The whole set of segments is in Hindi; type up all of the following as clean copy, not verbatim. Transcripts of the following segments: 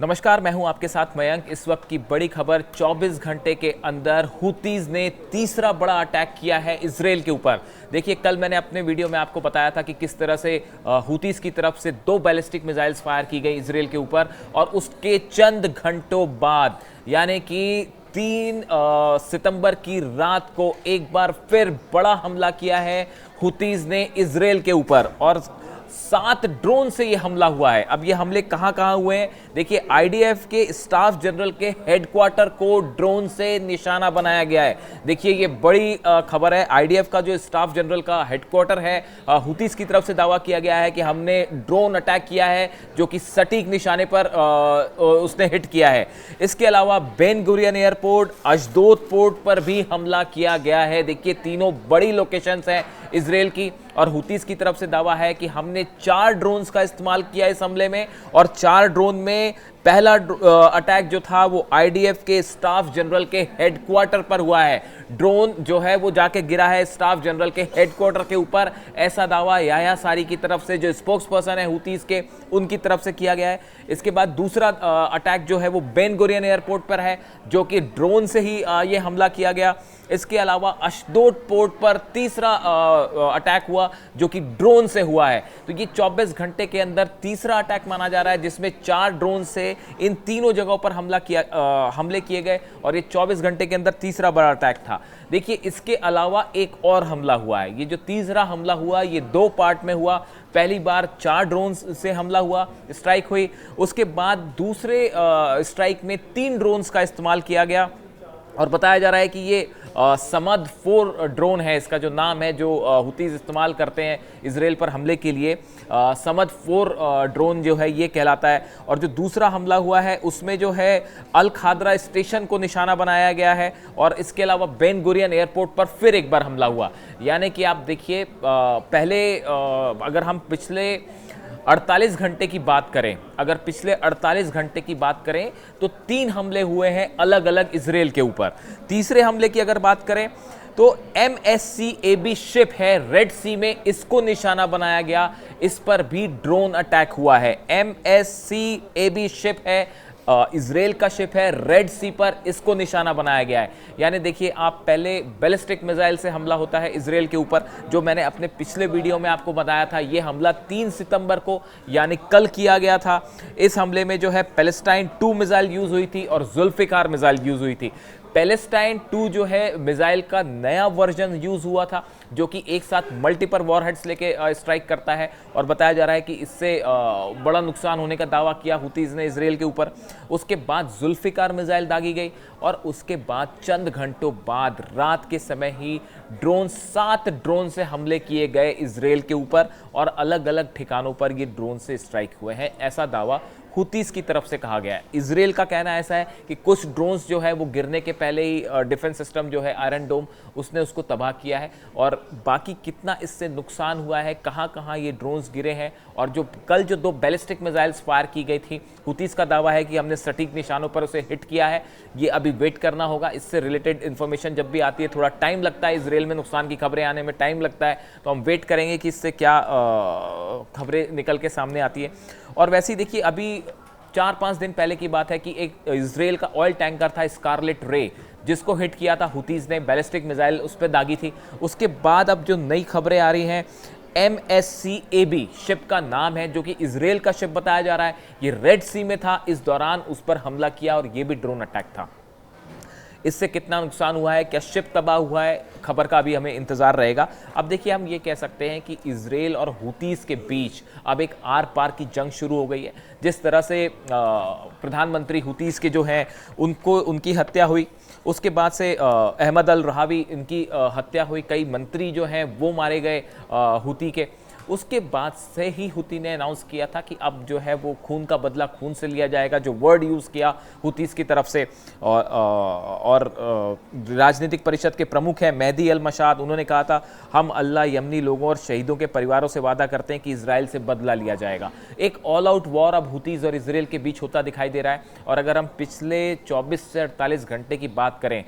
नमस्कार, मैं हूं आपके साथ मयंक। इस वक्त की बड़ी खबर, 24 घंटे के अंदर हुतीज ने तीसरा बड़ा अटैक किया है इजराइल के ऊपर। देखिए, कल मैंने अपने वीडियो में आपको बताया था कि किस तरह से हुतीज की तरफ से 2 बैलिस्टिक मिसाइल्स फायर की गई इजराइल के ऊपर, और उसके चंद घंटों बाद यानी कि 3 सितंबर की रात को एक बार फिर बड़ा हमला किया है हुतीज ने इजराइल के ऊपर, और 7 ड्रोन से ये हमला हुआ है। अब ये हमले कहां कहां हुए हैं देखिए, आईडीएफ के स्टाफ जनरल के हेडक्वार्टर को ड्रोन से निशाना बनाया गया है। देखिए, ये बड़ी खबर है। आईडीएफ का जो स्टाफ जनरल का हेडक्वार्टर है, हुतीस की तरफ से दावा किया गया है कि हमने ड्रोन अटैक किया है जो कि सटीक निशाने पर उसने हिट किया है। इसके अलावा बेन गुरियन एयरपोर्ट, अशदोद पोर्ट पर भी हमला किया गया है। देखिए, तीनों बड़ी लोकेशंस हैं इजराइल की, और हुतीस की तरफ से दावा है कि हमने 4 ड्रोन्स का इस्तेमाल किया इस हमले में, और 4 ड्रोन में पहला अटैक जो था वो आईडीएफ के स्टाफ जनरल के हेडक्वार्टर पर हुआ है। ड्रोन जो है वो जाके गिरा है स्टाफ जनरल के हेडक्वार्टर के ऊपर, ऐसा दावा याह्या सारी की तरफ से, जो स्पोक्स पर्सन है हुतीस के, उनकी तरफ से किया गया है। इसके बाद दूसरा अटैक जो है वो बेन गुरियन एयरपोर्ट पर है, जो कि ड्रोन से ही ये हमला किया गया। इसके अलावा अशदोद पोर्ट पर तीसरा अटैक हुआ जो कि ड्रोन से हुआ है। तो ये 24 घंटे के अंदर तीसरा अटैक माना जा रहा है, जिसमें 4 ड्रोन से इन तीनों जगहों पर हमले किए गए, और ये 24 घंटे के अंदर तीसरा बड़ा अटैक था। देखिए, इसके अलावा एक और हमला हुआ है। ये जो तीसरा हमला हुआ, ये 2 पार्ट में हुआ। पहली बार 4 ड्रोन से हमला हुआ, स्ट्राइक हुई। उसके बाद दूसरे स्ट्राइक में 3 ड्रोन्स का इस्तेमाल किया गया, और बताया जा रहा है कि ये समद 4 ड्रोन है, इसका जो नाम है, जो हुतीज इस्तेमाल करते हैं इजराइल पर हमले के लिए। समद 4 ड्रोन जो है ये कहलाता है। और जो दूसरा हमला हुआ है उसमें जो है अल खादरा स्टेशन को निशाना बनाया गया है, और इसके अलावा बेन गुरियन एयरपोर्ट पर फिर एक बार हमला हुआ। यानी कि आप देखिए, पहले अगर हम पिछले 48 घंटे की बात करें, अगर पिछले 48 घंटे की बात करें तो 3 हमले हुए हैं अलग अलग इजराइल के ऊपर। तीसरे हमले की अगर बात करें तो MSCAB शिप है रेड सी में, इसको निशाना बनाया गया, इस पर भी ड्रोन अटैक हुआ है। MSCAB शिप है, इजराइल का शिप है, रेड सी पर इसको निशाना बनाया गया है। यानी देखिए, आप पहले बैलिस्टिक मिसाइल से हमला होता है इजराइल के ऊपर, जो मैंने अपने पिछले वीडियो में आपको बताया था। ये हमला 3 सितंबर को यानी कल किया गया था। इस हमले में जो है पैलेस्टाइन 2 मिसाइल यूज हुई थी और जुल्फिकार मिसाइल यूज हुई थी। पैलेस्टाइन 2 जो है मिसाइल का नया वर्जन यूज हुआ था, जो कि एक साथ मल्टीपल वॉरहेड्स लेके स्ट्राइक करता है, और बताया जा रहा है कि इससे बड़ा नुकसान होने का दावा किया हुतीज ने इजराइल के ऊपर। उसके बाद जुल्फिकार मिसाइल दागी गई, और उसके बाद चंद घंटों बाद रात के समय ही 7 ड्रोन से हमले किए गए इजराइल के ऊपर, और अलग अलग ठिकानों पर ये ड्रोन से स्ट्राइक हुए हैं, ऐसा दावा हुतीस की तरफ से कहा गया है। इजराइल का कहना ऐसा है कि कुछ ड्रोन्स जो है वो गिरने के पहले ही डिफेंस सिस्टम जो है आयरन डोम, उसने उसको तबाह किया है, और बाकी कितना इससे नुकसान हुआ है, कहां कहां ये ड्रोन्स गिरे हैं, और जो कल जो 2 बैलिस्टिक मिसाइल्स फायर की गई थी, हुतीस का दावा है कि हमने सटीक निशानों पर उसे हिट किया है। ये अभी वेट करना होगा। इससे रिलेटेड इन्फॉर्मेशन जब भी आती है थोड़ा टाइम लगता है, इजराइल में नुकसान की खबरें आने में टाइम लगता है, तो हम वेट करेंगे कि इससे क्या खबरें निकल के सामने आती है। और वैसे ही देखिए, अभी 4-5 दिन पहले की बात है कि एक इजराइल का ऑयल टैंकर था स्कारलेट रे, जिसको हिट किया था हुतीज ने, बैलिस्टिक मिसाइल उस पर दागी थी। उसके बाद अब जो नई खबरें आ रही हैं, MSCAB शिप का नाम है, जो कि इजराइल का शिप बताया जा रहा है, ये रेड सी में था, इस दौरान उस पर हमला किया, और ये भी ड्रोन अटैक था। इससे कितना नुकसान हुआ है, क्या शिप तबाह हुआ है, खबर का भी हमें इंतजार रहेगा। अब देखिए, हम ये कह सकते हैं कि इजराइल और हुतीस के बीच अब एक आर पार की जंग शुरू हो गई है। जिस तरह से प्रधानमंत्री हुतीस के जो हैं उनकी हत्या हुई, उसके बाद से अहमद अल रहावी, इनकी हत्या हुई, कई मंत्री जो हैं वो मारे गए हुती के। उसके बाद से ही हुती ने अनाउंस किया था कि अब जो है वो खून का बदला खून से लिया जाएगा, जो वर्ड यूज़ किया हुतीस की तरफ से। और राजनीतिक परिषद के प्रमुख हैं मेहदी अल मशाद, उन्होंने कहा था, हम अल्लाह, यमनी लोगों और शहीदों के परिवारों से वादा करते हैं कि इजराइल से बदला लिया जाएगा। एक ऑल आउट वॉर अब हुतीस और इजराइल के बीच होता दिखाई दे रहा है। और अगर हम पिछले 24 से 48 घंटे की बात करें,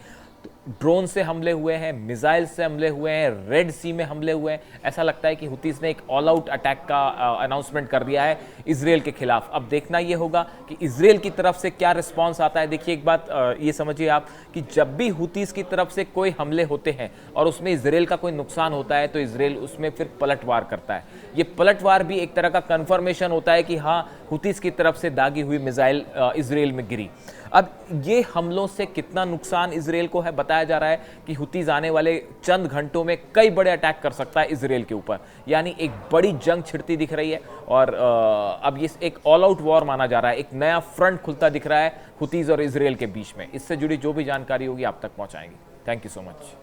ड्रोन से हमले हुए हैं, मिसाइल से हमले हुए हैं, रेड सी में हमले हुए हैं। ऐसा लगता है कि हुतीज ने एक ऑल आउट अटैक का अनाउंसमेंट कर दिया है इजराइल के खिलाफ। अब देखना यह होगा कि इजराइल की तरफ से क्या रिस्पांस आता है। देखिए एक बात ये समझिए आप कि जब भी हुतीज की तरफ से कोई हमले होते हैं और उसमें इजराइल का कोई नुकसान होता है तो इजराइल उसमें फिर पलटवार करता है। ये पलटवार भी एक तरह का कंफर्मेशन होता है कि हाँ, हुतीज की तरफ से दागी हुई मिसाइल इजराइल में गिरी। अब ये हमलों से कितना नुकसान इजराइल को है, बताया जा रहा है कि हुतीज आने वाले चंद घंटों में कई बड़े अटैक कर सकता है इजराइल के ऊपर, यानी एक बड़ी जंग छिड़ती दिख रही है। और अब ये एक ऑल आउट वॉर माना जा रहा है, एक नया फ्रंट खुलता दिख रहा है हुतीज और इजराइल के बीच में। इससे जुड़ी जो भी जानकारी होगी आप तक पहुंचाएंगे। Thank you so much.